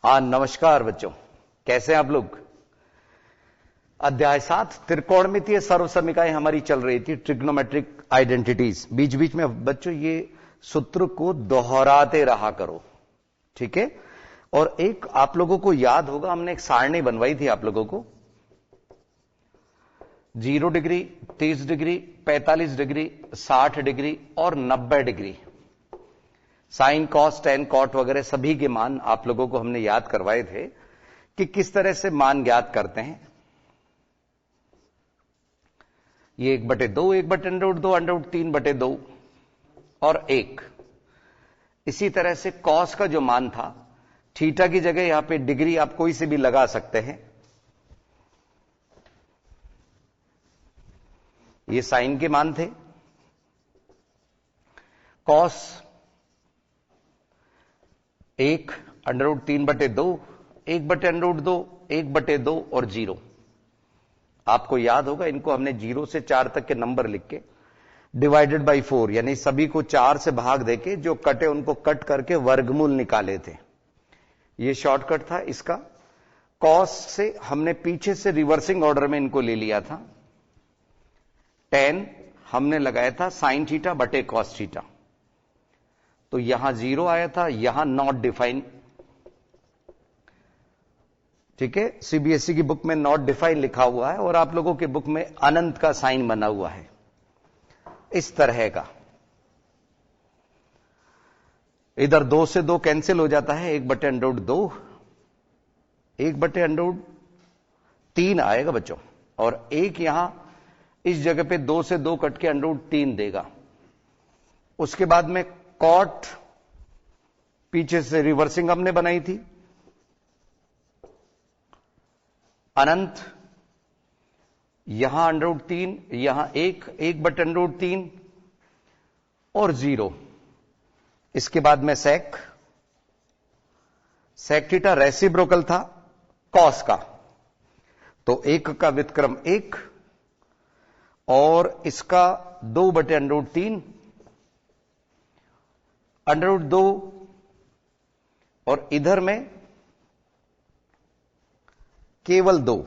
नमस्कार बच्चों, कैसे हैं आप लोग। अध्याय 7 त्रिकोणमितीय सर्वसमीकरण हमारी चल रही थी, ट्रिग्नोमेट्रिक आइडेंटिटीज। बीच बीच में बच्चों ये सूत्र को दोहराते रहा करो, ठीक है। और एक आप लोगों को याद होगा, हमने एक सारणी बनवाई थी आप लोगों को, 0 डिग्री, 30 डिग्री, 45 डिग्री, 60 डिग्री और 90 degree. Sine, cos, tan, cot वगैरह सभी के मान आप लोगों को हमने याद करवाए थे कि किस तरह से मान ज्ञात करते हैं। ये 1/2, 1/√2, √3 बटे 2 और 1। इसी तरह से कॉस का जो मान था, थीटा की जगह यहां पे डिग्री आप कोई से भी लगा सकते हैं। ये साइन के मान थे। कॉस 1 √3/2, 1/√2, 1/2 और 0। आपको याद होगा, इनको हमने 0 से 4 तक के नंबर लिख के डिवाइडेड बाई 4, यानी सभी को 4 से भाग देके जो कटे उनको कट करके वर्गमूल निकाले थे। ये शॉर्टकट था इसका। कॉस से हमने पीछे से रिवर्सिंग ऑर्डर में इनको ले लिया था। टेन हमने लगाया था साइन थीटा बटे कॉस थीटा, तो यहां 0 आया था, यहां नॉट डिफाइन, ठीक है। सीबीएसई की बुक में नॉट डिफाइन लिखा हुआ है और आप लोगों के बुक में अनंत का साइन बना हुआ है इस तरह का। इधर 2 से 2 कैंसिल हो जाता है, 1/√2, 1/√3 आएगा बच्चों, और एक यहां इस जगह पे 2 से 2 कट के √3 देगा। उसके बाद में कॉट, पीछे से रिवर्सिंग हमने बनाई थी, अनंत, यहां √3, यहां 1/√3 और 0। इसके बाद में सेक थीटा रेसिप्रोकल था कॉस का, तो 1 का व्युत्क्रम 1 और इसका 2/√3, √2 और इधर में केवल 2।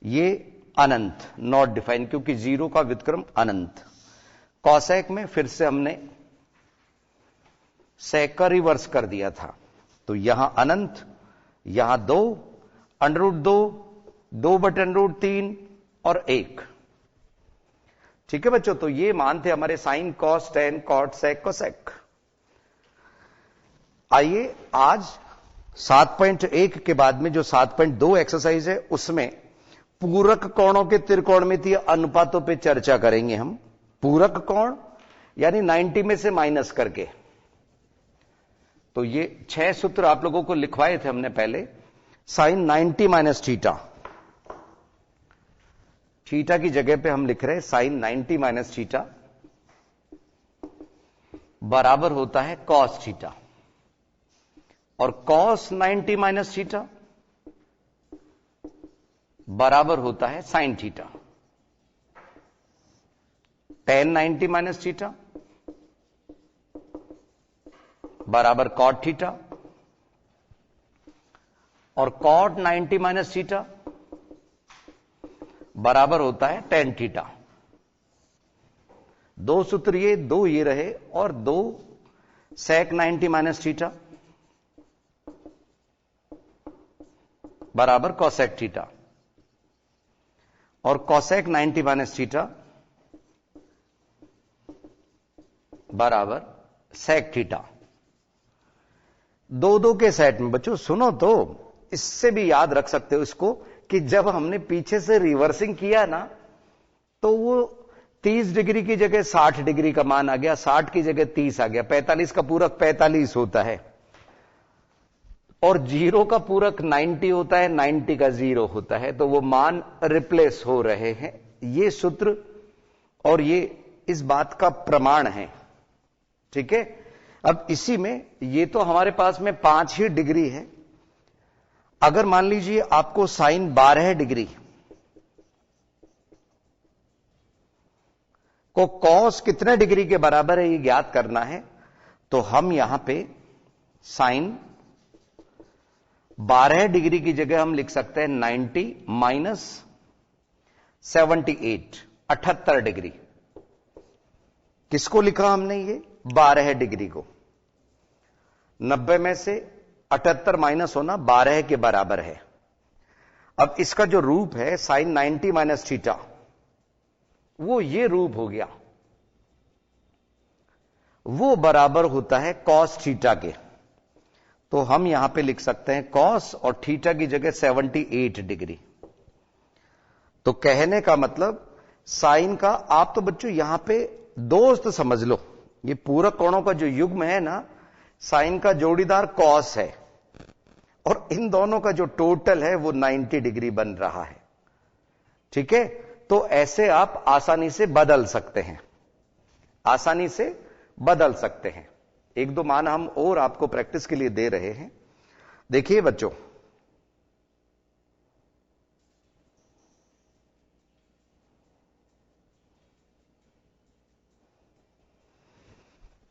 ये अनंत, नॉट डिफाइन, क्योंकि 0 का व्युत्क्रम अनंत। कॉसेक में फिर से हमने सेक का रिवर्स कर दिया था, तो यहां अनंत, यहां 2, √2, 2/√3 और 1, ठीक है बच्चों। तो ये मान थे हमारे साइन, कॉस, टेन, कॉट, सेक, कोसेक। आइए आज 7.1 के बाद में जो 7.2 एक्सरसाइज है, उसमें पूरक कोणों के त्रिकोणमितीय अनुपातों पे चर्चा करेंगे हम। पूरक कोण यानी 90 में से माइनस करके। तो ये 6 सूत्र आप लोगों को लिखवाए थे हमने पहले। साइन 90 माइनस थीटा, थीटा की जगह पे हम लिख रहे हैं साइन 90 माइनस थीटा बराबर होता है कॉस थीटा, और कॉस 90 माइनस थीटा बराबर होता है sine theta. Ten 90 minus theta बराबर कॉट थीटा, और कॉट 90 माइनस थीटा बराबर होता है टेन थीटा। 2 सूत्र ये, 2 ये रहे, और 2 सेक 90 माइनस थीटा बराबर कॉसेक थीटा, और कॉसेक 90 माइनस थीटा बराबर सेक थीटा। 2 के सेट में बच्चों सुनो तो, इससे भी याद रख सकते हो इसको कि जब हमने पीछे से रिवर्सिंग किया ना, तो वो 30 डिग्री की जगह 60 डिग्री का मान आ गया, 60 की जगह 30 आ गया। 45 का पूरक 45 होता है, और 0 का पूरक 90 होता है, 90 का 0 होता है, तो वो मान रिप्लेस हो रहे हैं। ये सूत्र और ये इस बात का प्रमाण है, ठीक है। अब इसी में ये तो हमारे पास में 5 ही डिग्री है। अगर मान लीजिए आपको साइन 12 डिग्री को कॉस कितने डिग्री के बराबर है ये ज्ञात करना है, तो हम यहां पे साइन 12 डिग्री की जगह हम लिख सकते हैं 90 माइनस 78, 78 डिग्री। किसको लिखा हमने? ये 12 डिग्री को। 90 में से 78 माइनस होना 12 के बराबर है। अब इसका जो रूप है साइन 90 माइनस थीटा, वो ये रूप हो गया, वो बराबर होता है कॉस थीटा के। तो हम यहां पे लिख सकते हैं कॉस और थीटा की जगह 78 डिग्री। तो कहने का मतलब साइन का, आप तो बच्चों यहां पे दोस्त समझ लो, ये पूरक कोणों का जो युग्म है ना, साइन का जोड़ीदार कॉस है और इन दोनों का जो टोटल है वो 90 डिग्री बन रहा है। ठीक है, तो ऐसे आप आसानी से बदल सकते हैं, आसानी से बदल सकते हैं। एक दो मान हम और आपको प्रैक्टिस के लिए दे रहे हैं। देखिए बच्चों,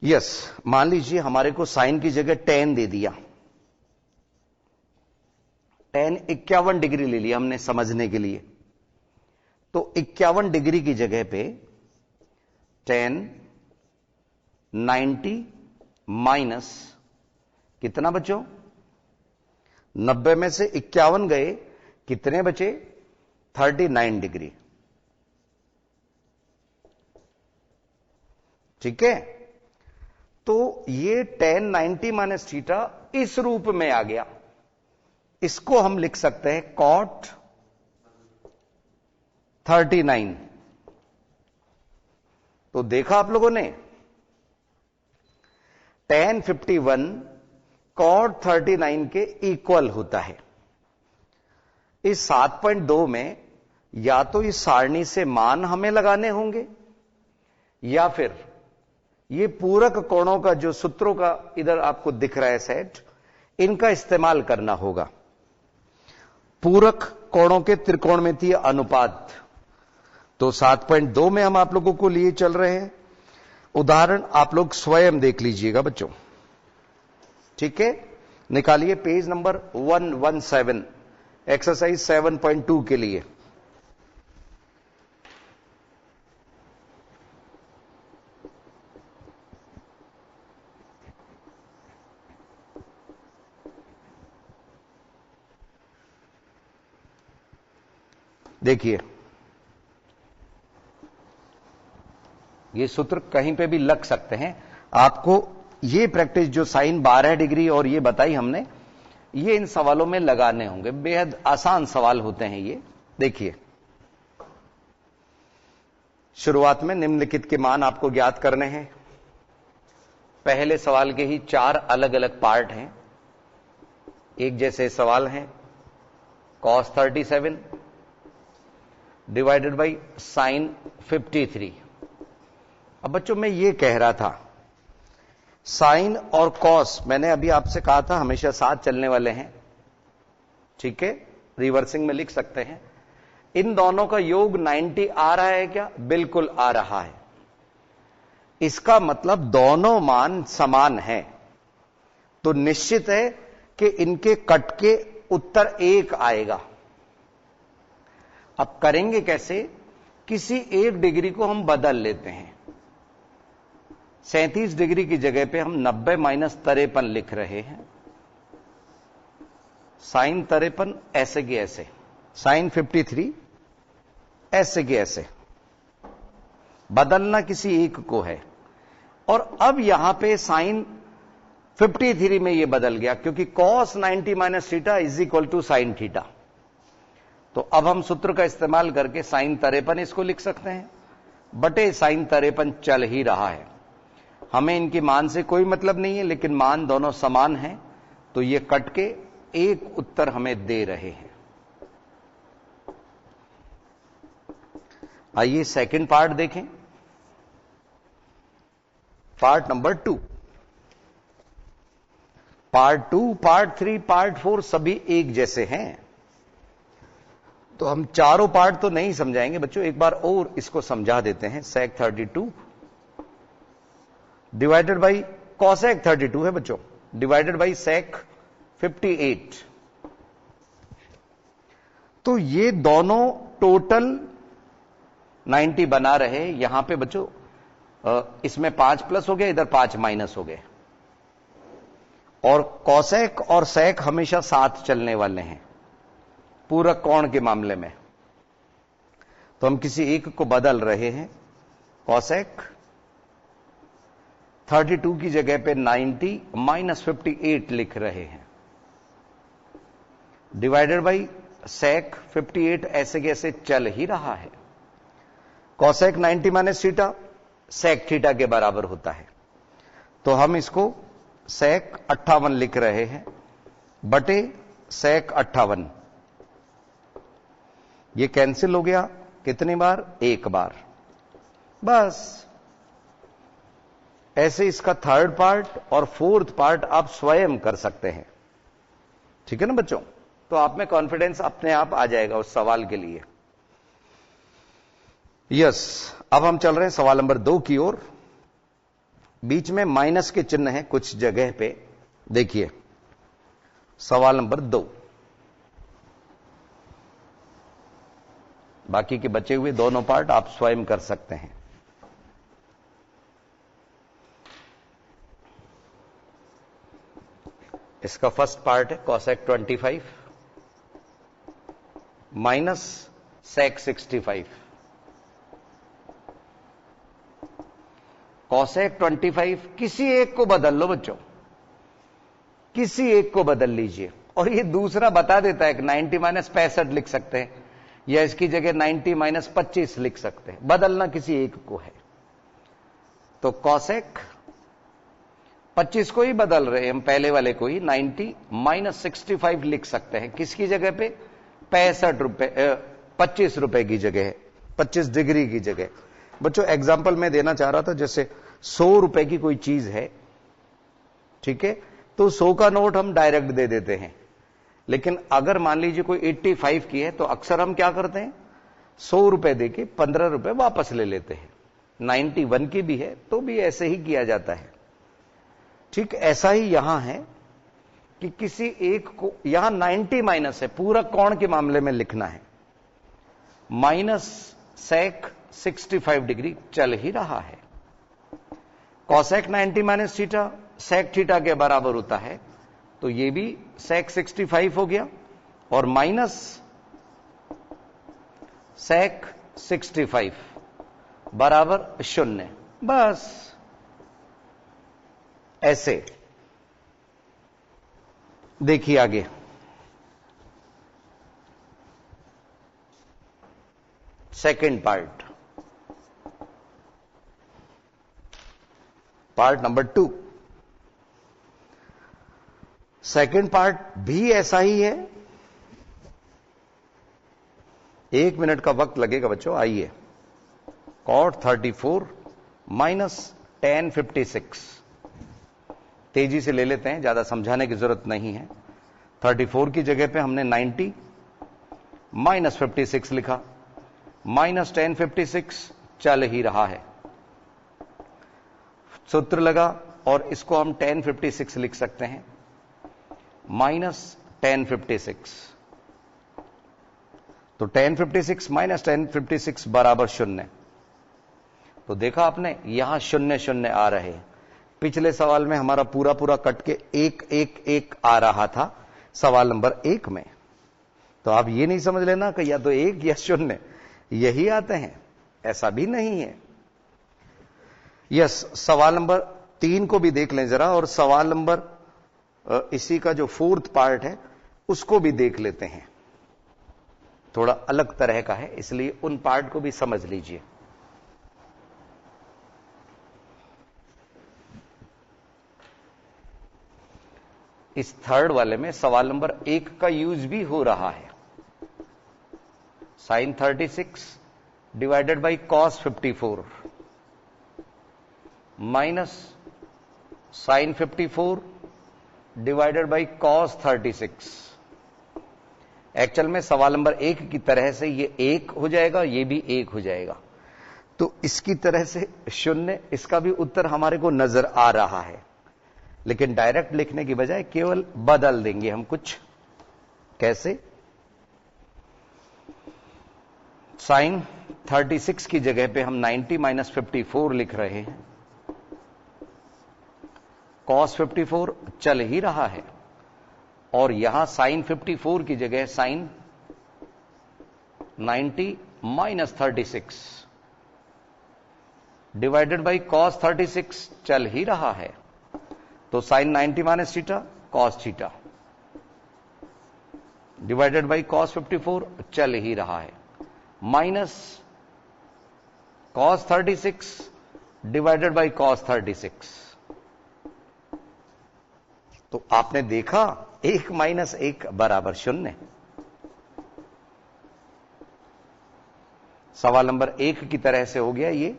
यस, मान लीजिए हमारे को साइन की जगह tan दे दिया, tan 51 डिग्री ले लिया हमने समझने के लिए। तो 51 डिग्री की जगह पे tan 90 माइनस कितना बच्चों? 90 में से 51 गए, कितने बचे? 39 डिग्री। ठीक है, तो ये tan 90 माइनस थीटा इस रूप में आ गया। इसको हम लिख सकते हैं cot 39। तो देखा आप लोगों ने, tan 51 cot 39 के इक्वल होता है। इस 7.2 में या तो इस सारणी से मान हमें लगाने होंगे या फिर ये पूरक कोणों का जो सूत्रों का इधर आपको दिख रहा है सेट, इनका इस्तेमाल करना होगा। पूरक कोणों के त्रिकोणमितीय अनुपात, तो 7.2 में हम आप लोगों को लिए चल रहे हैं। उदाहरण आप लोग स्वयं देख लीजिएगा बच्चों। ठीक है, निकालिए पेज नंबर 117, एक्सरसाइज 7.2 के लिए। देखिए, ये सूत्र कहीं पे भी लग सकते हैं आपको। ये प्रैक्टिस जो साइन 12 डिग्री और ये बताई हमने, ये इन सवालों में लगाने होंगे। बेहद आसान सवाल होते हैं ये। देखिए, शुरुआत में निम्नलिखित के मान आपको ज्ञात करने हैं। पहले सवाल के ही 4 अलग अलग पार्ट हैं, एक जैसे सवाल हैं। cos 37 divided by sign 53। अब बच्चों मैं ये कह रहा था, साइन और कॉस मैंने अभी आपसे कहा था हमेशा साथ चलने वाले हैं। ठीक है, रिवर्सिंग में लिख सकते हैं। इन दोनों का योग 90 आ रहा है क्या? बिल्कुल आ रहा है। इसका मतलब दोनों मान समान हैं, तो निश्चित है कि इनके कट के उत्तर 1 आएगा। अब करेंगे कैसे? किसी एक डिग्री को हम बदल लेते हैं। 37 डिग्री की जगह पे हम 90 माइनस 53 लिख रहे हैं। साइन 53 ऐसे के ऐसे, साइन 53 ऐसे के ऐसे, बदलना किसी एक को है। और अब यहां पे साइन 53 में ये बदल गया, क्योंकि cos 90 minus theta is equal to sine theta. तो अब हम सूत्र का इस्तेमाल करके साइन 53 इसको लिख सकते हैं, बटे साइन 53 चल ही रहा है। हमें इनके मान से कोई मतलब नहीं है, लेकिन मान दोनों समान हैं, तो ये कट के एक उत्तर हमें दे रहे हैं। आइए सेकंड पार्ट देखें, part number 2। Part 2, part 3, part 4 सभी एक जैसे हैं। तो हम चारों पार्ट तो नहीं समझाएंगे बच्चों, एक बार और इसको समझा देते हैं। sec 32 डिवाइडेड बाई cosec 32 है बच्चों, डिवाइडेड बाई sec 58। तो ये दोनों टोटल 90 बना रहे। यहां पे बच्चों इसमें 5 प्लस हो गया, इधर 5 माइनस हो गए। और कॉसेक और सेक हमेशा साथ चलने वाले हैं पूरक कोण के मामले में। तो हम किसी एक को बदल रहे हैं। कॉसेक 32 की जगह पे 90 माइनस 58 लिख रहे हैं, डिवाइडेड बाई सेक 58 ऐसे कैसे चल ही रहा है। Cosec 90 minus theta sec theta के बराबर होता है। तो हम इसको सेक 58 लिख रहे हैं बटे सेक 58। ये कैंसिल हो गया कितनी बार? एक बार। बस ऐसे इसका थर्ड पार्ट और फोर्थ पार्ट आप स्वयं कर सकते हैं। ठीक है ना बच्चों? तो आप में कॉन्फिडेंस अपने आप आ जाएगा उस सवाल के लिए। यस, अब हम चल रहे हैं सवाल नंबर 2 की ओर। बीच में माइनस के चिन्ह हैं कुछ जगह पे, देखिए सवाल नंबर 2। बाकी के बचे हुए दोनों पार्ट आप स्वयं कर सकते हैं। इसका फर्स्ट पार्ट है कॉसेक 25 माइनस सेक 65। कॉसेक 25 किसी एक को बदल लो बच्चों, किसी एक को बदल लीजिए। और ये दूसरा बता देता है कि 90 माइनस 65 लिख सकते हैं, या इसकी जगह 90 माइनस 25 लिख सकते हैं। बदलना किसी एक को है। तो कॉसेक 25 को ही बदल रहे हैं हम, पहले वाले को ही 90 माइनस 65 लिख सकते हैं। किसकी जगह पे? 65 रुपए 25 रुपए की जगह, 25 डिग्री की जगह। बच्चों एग्जाम्पल मैं देना चाह रहा था, जैसे 100 रुपए की कोई चीज है, ठीक है, तो 100 का नोट हम डायरेक्ट दे देते हैं। लेकिन अगर मान लीजिए कोई 85 की है तो अक्सर हम क्या करते हैं, 100 रुपए देके 15 रुपए वापस ले लेते हैं। 91 की भी है तो भी ऐसे ही किया जाता है। ठीक ऐसा ही यहां है कि किसी एक को, यहां 90 माइनस है, पूरक कोण के मामले में लिखना है। माइनस सेक 65 डिग्री चल ही रहा है। Cosec 90 minus theta sec theta के बराबर होता है, तो ये भी सेक 65 हो गया और माइनस सेक 65 बराबर 0। बस ऐसे देखिए आगे। Second part number 2। Second part भी ऐसा ही है। 1 मिनट का वक्त लगेगा बच्चों। आइए, कॉट 34 माइनस tan 56 तेजी से ले लेते हैं, ज्यादा समझाने की जरूरत नहीं है। 34 की जगह पे हमने 90 माइनस 56 लिखा, माइनस tan 56 चल ही रहा है। सूत्र लगा और इसको हम tan 56 लिख सकते हैं, माइनस tan 56। तो tan 56 माइनस tan 56 बराबर 0। तो देखा आपने, यहां 0 0 आ रहे हैं। पिछले सवाल में हमारा पूरा पूरा कट के 1 1 1 आ रहा था सवाल नंबर 1 में। तो आप ये नहीं समझ लेना कि या तो 1 या 0 यही आते हैं, ऐसा भी नहीं है। यस, सवाल नंबर 3 को भी देख लें जरा, और सवाल नंबर इसी का जो फोर्थ पार्ट है उसको भी देख लेते हैं। थोड़ा अलग तरह का है, इसलिए उन पार्ट को भी समझ लीजिए। इस थर्ड वाले में सवाल नंबर 1 का यूज भी हो रहा है। Sine 36 divided by cos 54 minus sine 54 divided by cos 36। Actual में सवाल नंबर 1 की तरह से ये 1 हो जाएगा, ये भी 1 हो जाएगा। तो इसकी तरह से 0, इसका भी उत्तर हमारे को नजर आ रहा है। लेकिन डायरेक्ट लिखने की बजाय केवल बदल देंगे हम कुछ। कैसे? साइन 36 की जगह पे हम 90 माइनस 54 लिख रहे हैं। कॉस 54 चल ही रहा है और यहां साइन 54 की जगह sine 90 minus 36 divided by cos 36 चल ही रहा है, तो sine 90 minus theta cos theta divided by cos 54 चल ही रहा है, minus cos 36 divided by cos 36। तो आपने देखा 1 माइनस 1 बराबर 0। सवाल नंबर 1 की तरह से हो गया ये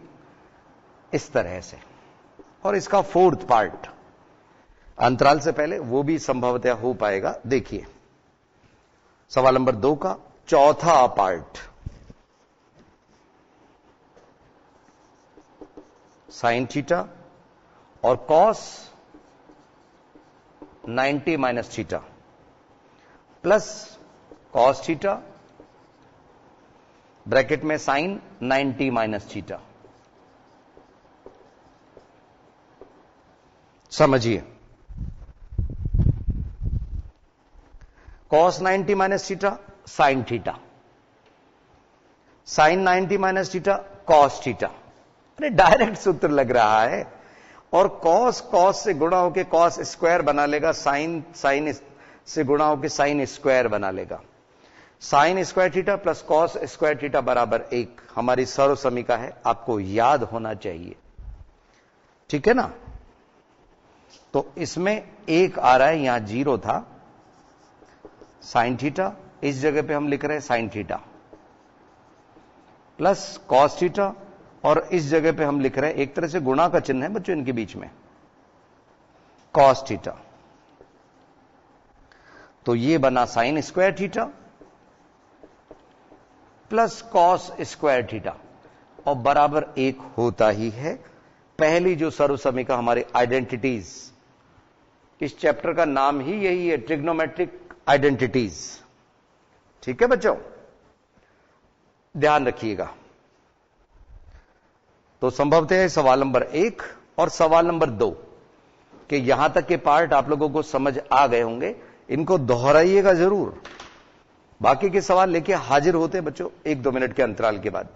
इस तरह से। और इसका फोर्थ पार्ट अंतराल से पहले वो भी संभवतः हो पाएगा। देखिए सवाल नंबर 2 का चौथा पार्ट, साइन थीटा और cos 90 minus theta plus cos theta bracket में साइन 90 माइनस थीटा। समझिए, cos 90 minus theta sine theta, sine 90 minus theta cos theta. अरे डायरेक्ट सूत्र लग रहा है। और कॉस कॉस से गुणा होकर कॉस स्क्वायर बना लेगा, साइन साइन से गुणा होकर साइन स्क्वायर बना लेगा। Sine square theta plus cos square theta बराबर 1 हमारी सर्व समीकरण है, आपको याद होना चाहिए। ठीक है ना? तो इसमें 1 आ रहा है, यहां 0 था, साइन थीटा इस जगह पे हम लिख रहे हैं sine theta plus cos theta और इस जगह पे हम लिख रहे हैं, एक तरह से गुणा का चिन्ह है बच्चों इनके बीच में, कॉस थीटा। तो ये बना sine square theta plus cos square theta और बराबर 1 होता ही है। पहली जो सर्व समीकरण हमारी आइडेंटिटीज, इस चैप्टर का नाम ही यही है, ट्रिग्नोमेट्रिक आइडेंटिटीज। ठीक है बच्चों, ध्यान रखिएगा। तो संभवतः सवाल नंबर 1 और सवाल नंबर 2 के यहां तक के पार्ट आप लोगों को समझ आ गए होंगे। इनको दोहराइएगा जरूर। बाकी के सवाल लेके हाजिर होते हैं बच्चों 1-2 मिनट के अंतराल के बाद।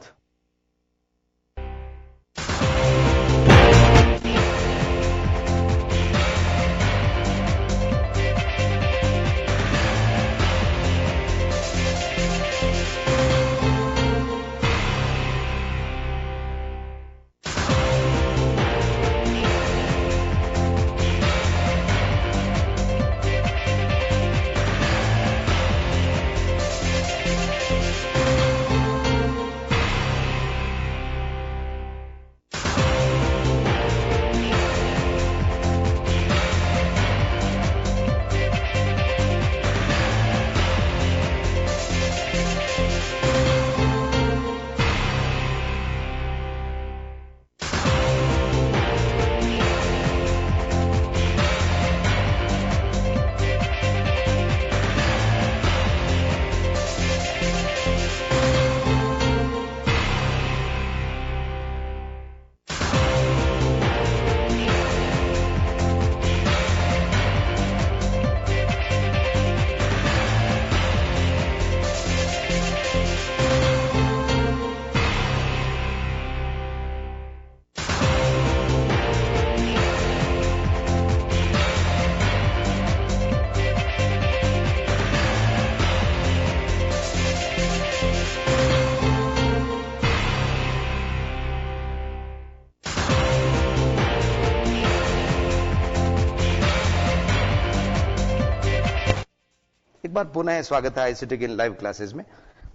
एक बार पुनः स्वागत है आईसीटी के लाइव क्लासेस में।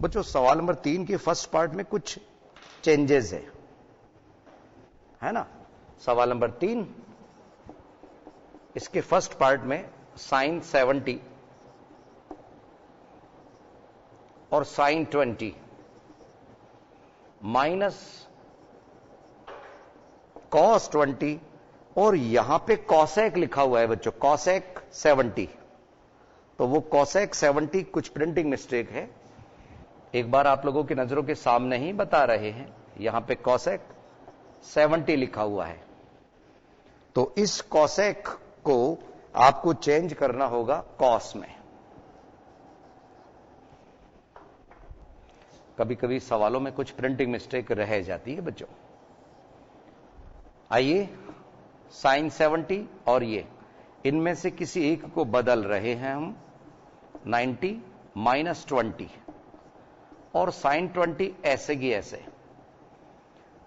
बच्चों सवाल नंबर 3 के फर्स्ट पार्ट में कुछ चेंजेस है ना? सवाल नंबर 3 इसके फर्स्ट पार्ट में साइन 70 और साइन 20 माइनस कॉस 20 और यहां पे कॉसेक लिखा हुआ है बच्चों, कॉसेक 70। तो वो कॉसेक 70 कुछ प्रिंटिंग मिस्टेक है, एक बार आप लोगों की नजरों के सामने ही बता रहे हैं, यहां पे कॉसेक 70 लिखा हुआ है, तो इस कॉसेक को आपको चेंज करना होगा कॉस में। कभी कभी सवालों में कुछ प्रिंटिंग मिस्टेक रह जाती है बच्चों। आइए, साइन 70 और ये, इनमें से किसी एक को बदल रहे हैं हम, 90 माइनस 20 और साइन 20 ऐसे की ऐसे।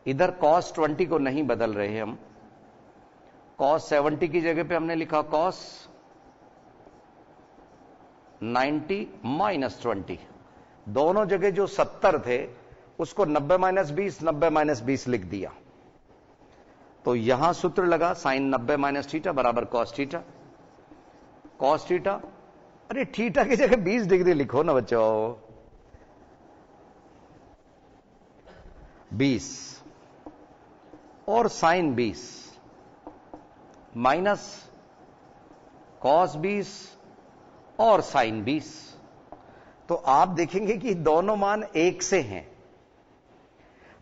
इधर कॉस 20 को नहीं बदल रहे हम, कॉस 70 की जगह पे हमने लिखा कॉस 90 माइनस 20। दोनों जगह जो 70 थे उसको 90 माइनस 20, 90 माइनस 20 लिख दिया। तो यहां सूत्र लगा साइन 90 माइनस थीटा बराबर कॉस थीटा। कॉस थीटा, अरे थीटा की जगह 20 डिग्री लिखो ना बच्चों, 20 और साइन 20 माइनस कॉस 20 और साइन 20। तो आप देखेंगे कि दोनों मान एक से हैं,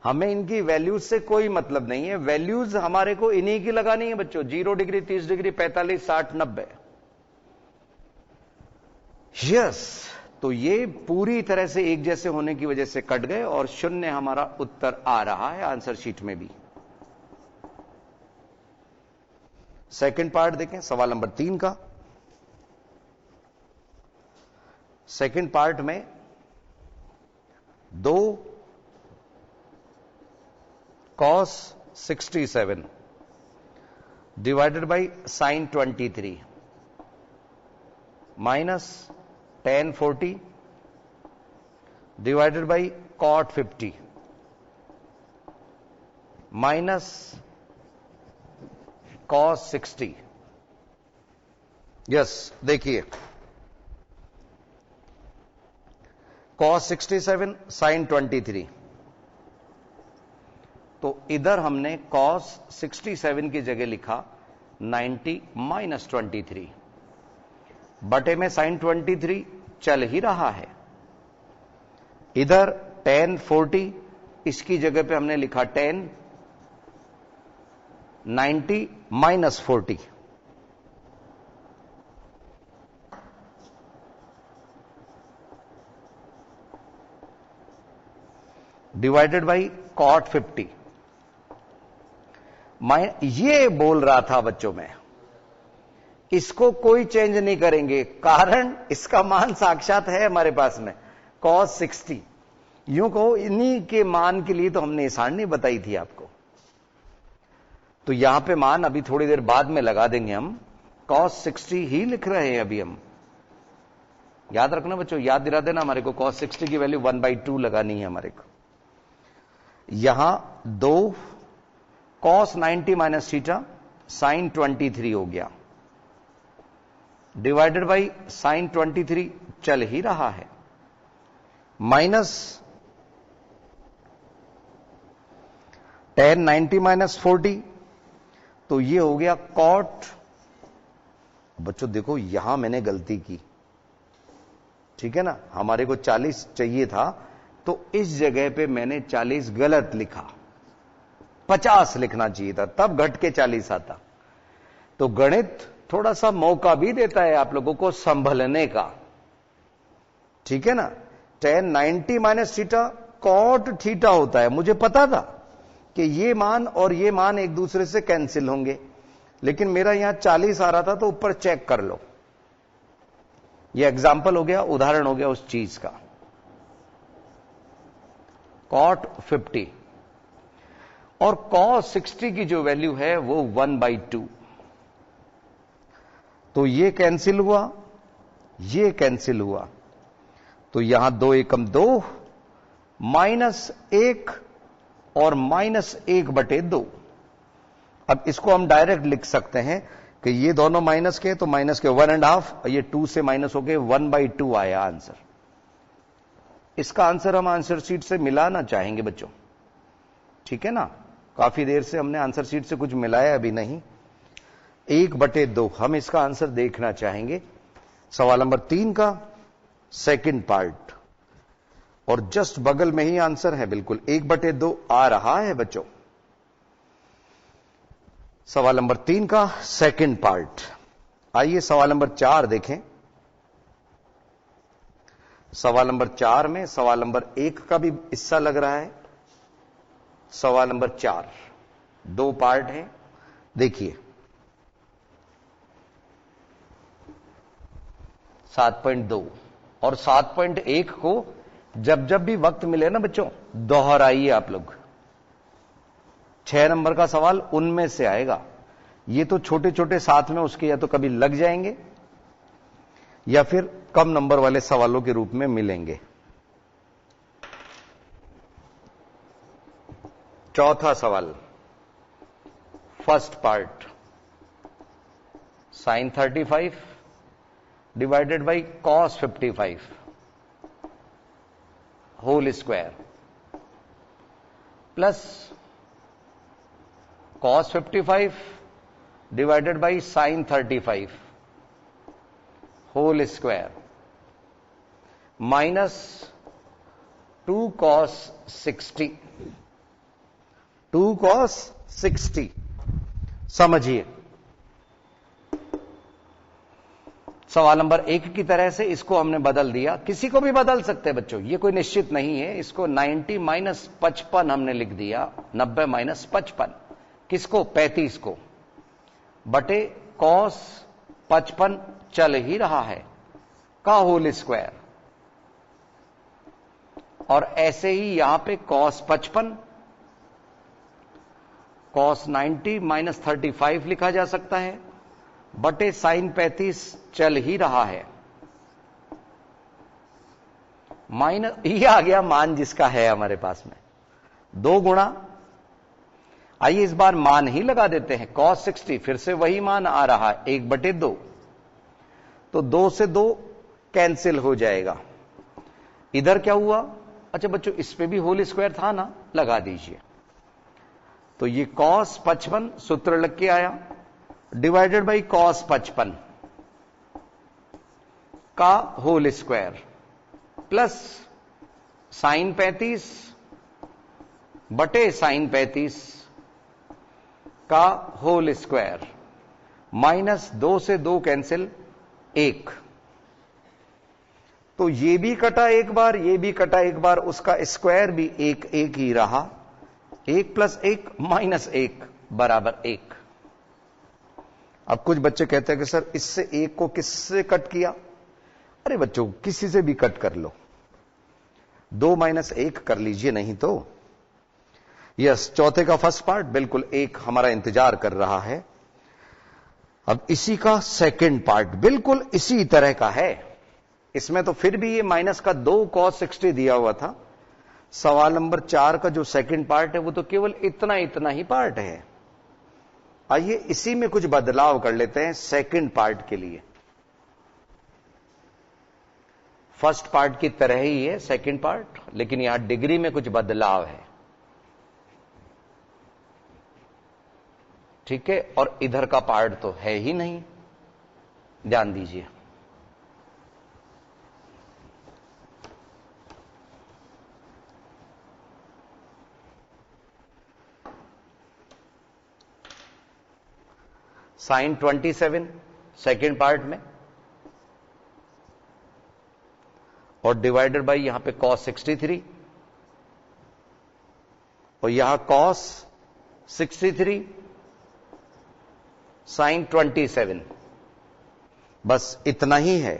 हमें इनकी वैल्यूज से कोई मतलब नहीं है। वैल्यूज हमारे को इन्हीं की लगानी है बच्चों, 0 डिग्री, 30 डिग्री, 45, 60, 90। यस, तो ये पूरी तरह से एक जैसे होने की वजह से कट गए और 0 हमारा उत्तर आ रहा है आंसर शीट में भी। सेकंड पार्ट देखें, सवाल नंबर 3 का। सेकंड पार्ट में 2 cos 67 divided by sign 23 minus tan 40 divided by cot 50 minus cos 60। Yes, देखिए cos 67 sin 23, तो इधर हमने cos 67 की जगह लिखा 90 माइनस 23, बटे में sin 23 चल ही रहा है। इधर tan 40, इसकी जगह पे हमने लिखा tan 90 minus 40, divided by cot 50। मैं ये बोल रहा था बच्चों में, इसको कोई चेंज नहीं करेंगे, कारण इसका मान साक्षात है हमारे पास में cos 60। यूं कहो इन्हीं के मान के लिए तो हमने ये सारणी बताई थी आपको। तो यहां पे मान अभी थोड़ी देर बाद में लगा देंगे हम, cos 60 ही लिख रहे हैं अभी हम। याद रखना बच्चों, याद दिला देना हमारे को, cos 60 की वैल्यू 1/2 लगानी है हमारे को। यहां 2 cos 90 माइनस थीटा साइन 23 हो गया, डिवाइडेड बाई साइन 23 चल ही रहा है, माइनस tan 90 माइनस 40, तो ये हो गया cot। बच्चों देखो यहां मैंने गलती की, ठीक है ना, हमारे को 40 चाहिए था तो इस जगह पे मैंने 40 गलत लिखा, 50 लिखना चाहिए था, तब घट के 40 आता। तो गणित थोड़ा सा मौका भी देता है आप लोगों को संभलने का, ठीक है ना। tan 90 minus theta cot theta होता है, मुझे पता था कि ये मान और ये मान एक दूसरे से कैंसिल होंगे, लेकिन मेरा यहां 40 आ रहा था तो ऊपर चेक कर लो। ये एग्जाम्पल हो गया, उदाहरण हो गया उस चीज का। cot 50 और cos 60 की जो वैल्यू है वो 1/2, तो ये कैंसिल हुआ, ये कैंसिल हुआ, तो यहां 2 एकम 2 माइनस 1 और माइनस 1/2। अब इसको हम डायरेक्ट लिख सकते हैं कि ये दोनों माइनस के, तो माइनस के 1.5 और ये 2 से माइनस हो गए, 1/2 आया आंसर। इसका आंसर हम आंसर शीट से मिलाना चाहेंगे बच्चों, ठीक है ना। काफी देर से हमने आंसर शीट से कुछ मिलाया अभी नहीं, 1/2 हम इसका आंसर देखना चाहेंगे। सवाल नंबर 3 का सेकंड पार्ट, और जस्ट बगल में ही आंसर है, बिल्कुल 1/2 आ रहा है बच्चों। सवाल नंबर 3 का सेकंड पार्ट। आइए सवाल नंबर 4 देखें। सवाल नंबर 4 में सवाल नंबर 1 का भी हिस्सा लग रहा है। सवाल नंबर 4 2 पार्ट हैं, देखिए। 7.2 और 7.1 को जब जब भी वक्त मिले ना बच्चों, दोहराइए आप लोग। 6 नंबर का सवाल उनमें से आएगा। ये तो छोटे छोटे साथ में उसके या तो कभी लग जाएंगे या फिर कम नंबर वाले सवालों के रूप में मिलेंगे। चौथा सवाल, first part, sine 35 divided by cos 55 whole square plus cos 55 divided by sine 35 whole square minus 2 cos 60 2 cos 60। समझिए, सवाल नंबर 1 की तरह से इसको हमने बदल दिया। किसी को भी बदल सकते हैं बच्चों, ये कोई निश्चित नहीं है। इसको 90 माइनस 55 हमने लिख दिया, 90 माइनस 55। किसको? 35 को, बटे कॉस 55 चल ही रहा है का होल स्क्वायर, और ऐसे ही यहां पे कॉस 55 कॉस 90 माइनस 35 लिखा जा सकता है, बटे साइन 35 चल ही रहा है, माइनस ये आ गया मान जिसका है हमारे पास में 2 गुणा। आइए इस बार मान ही लगा देते हैं, कॉस 60 फिर से वही मान आ रहा है 1/2, तो 2 से 2 कैंसिल हो जाएगा। इधर क्या हुआ? अच्छा बच्चों, इस पे भी होल स्क्वायर था ना, लगा दीजिए। तो ये कॉस 55 सूत्र लग के आया, डिवाइडेड बाई कॉस 55 का होल स्क्वायर प्लस साइन 35 बटे साइन 35 का होल स्क्वायर माइनस 2 से 2 कैंसिल 1। तो ये भी कटा एक बार, ये भी कटा एक बार, उसका स्क्वायर भी 1 1 ही रहा। 1 प्लस 1 माइनस 1 बराबर 1। अब कुछ बच्चे कहते हैं कि सर इससे 1 को किससे कट किया? अरे बच्चों, किसी से भी कट कर लो, 2 माइनस 1 कर लीजिए, नहीं तो। यस, चौथे का फर्स्ट पार्ट बिल्कुल 1 हमारा इंतजार कर रहा है। अब इसी का सेकंड पार्ट बिल्कुल इसी तरह का है। इसमें तो फिर भी ये माइनस का 2 कॉस 60 दिया हुआ था। सवाल नंबर 4 का जो सेकंड पार्ट है वो तो केवल इतना इतना ही पार्ट है। आइए इसी में कुछ बदलाव कर लेते हैं सेकंड पार्ट के लिए। फर्स्ट पार्ट की तरह ही है सेकंड पार्ट, लेकिन यहां डिग्री में कुछ बदलाव है, ठीक है। और इधर का पार्ट तो है ही नहीं, ध्यान दीजिए। साइन 27 सेकेंड पार्ट में और डिवाइडेड बाई यहां पे कॉस 63 और यहां कॉस 63 साइन 27, बस इतना ही है,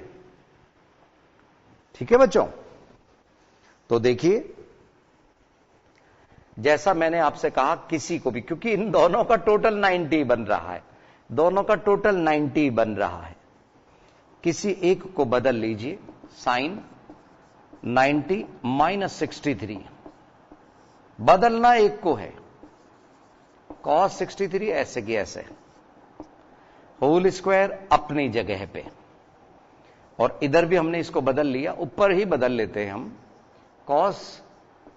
ठीक है बच्चों। तो देखिए, जैसा मैंने आपसे कहा, किसी को भी, क्योंकि इन दोनों का टोटल 90 बन रहा है, दोनों का टोटल 90 बन रहा है, किसी एक को बदल लीजिए। साइन 90 माइनस 63 बदलना एक को है, कॉस 63 ऐसे की ऐसे, होल स्क्वायर अपनी जगह पे, और इधर भी हमने इसको बदल लिया, ऊपर ही बदल लेते हैं हम, कॉस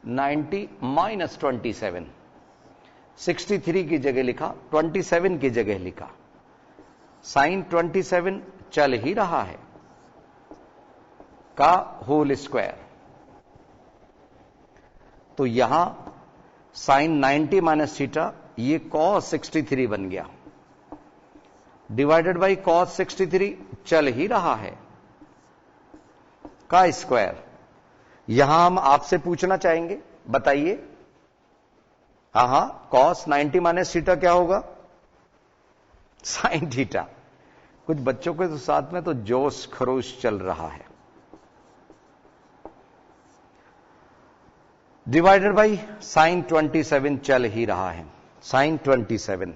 90 माइनस 27, 63 की जगह लिखा, 27 की जगह लिखा, साइन 27 चल ही रहा है का होल स्क्वायर तो यहां साइन 90 माइनस थीटा, ये cos 63 बन गया, डिवाइडेड बाई cos 63 चल ही रहा है का स्क्वायर। यहां हम आपसे पूछना चाहेंगे, बताइए। हाँ, cos 90 माइनस थीटा क्या होगा? Sine theta. कुछ बच्चों के तो साथ में तो जोश खरोश चल रहा है। डिवाइडेड बाई साइन 27 चल ही रहा है, साइन 27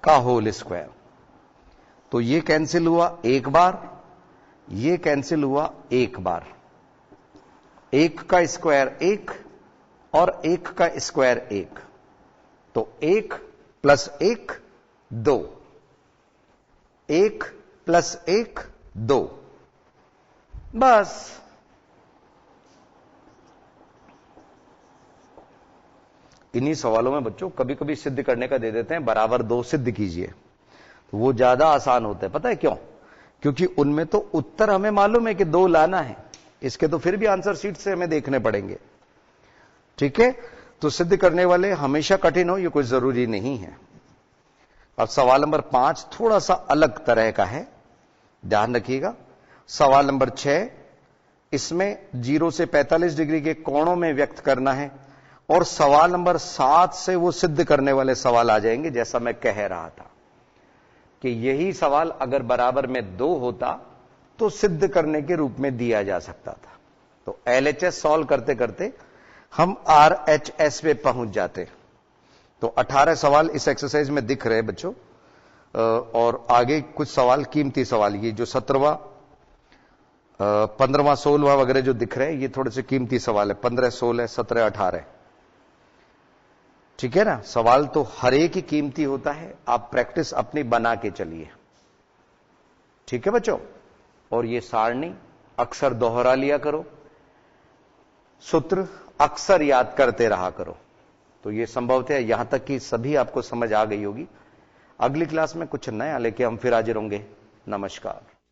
का होल स्क्वायर। तो ये कैंसिल हुआ एक बार, ये कैंसिल हुआ एक बार, एक का स्क्वायर एक और एक का स्क्वायर एक, तो एक प्लस एक दो, एक प्लस एक दो, बस। इन्हीं सवालों में बच्चों कभी कभी सिद्ध करने का दे देते हैं बराबर दो सिद्ध कीजिए, तो वो ज्यादा आसान होता है। पता है क्यों? क्योंकि उनमें तो उत्तर हमें मालूम है कि दो लाना है, इसके तो फिर भी आंसर शीट से हमें देखने पड़ेंगे। ठीक है, तो सिद्ध करने वाले हमेशा कठिन हो ये कोई जरूरी नहीं है। अब सवाल नंबर 5 थोड़ा सा अलग तरह का है, ध्यान रखिएगा। सवाल नंबर 6, इसमें 0 से 45 डिग्री के कोणों में व्यक्त करना है, और सवाल नंबर 7 से वो सिद्ध करने वाले सवाल आ जाएंगे। जैसा मैं कह रहा था कि यही सवाल अगर बराबर में 2 होता तो सिद्ध करने के रूप में दिया जा सकता था। तो LHS सॉल्व करते करते हम RHS पे पहुंच जाते। तो 18 सवाल इस एक्सरसाइज में दिख रहे बच्चों, और आगे कुछ सवाल कीमती सवाल, ये जो 17वां 15वां 16वां वगैरह जो दिख रहे हैं ये थोड़े से कीमती सवाल है। 15 16 17 18, ठीक है ना। सवाल तो हर एक ही कीमती होता है, आप प्रैक्टिस अपनी बना के चलिए। ठीक है बच्चों, और ये सारणी अक्सर दोहरा लिया करो, सूत्र अक्सर याद करते रहा करो। तो ये संभवतः यहां तक कि सभी आपको समझ आ गई होगी। अगली क्लास में कुछ नया लेके हम फिर हाजिर होंगे। नमस्कार।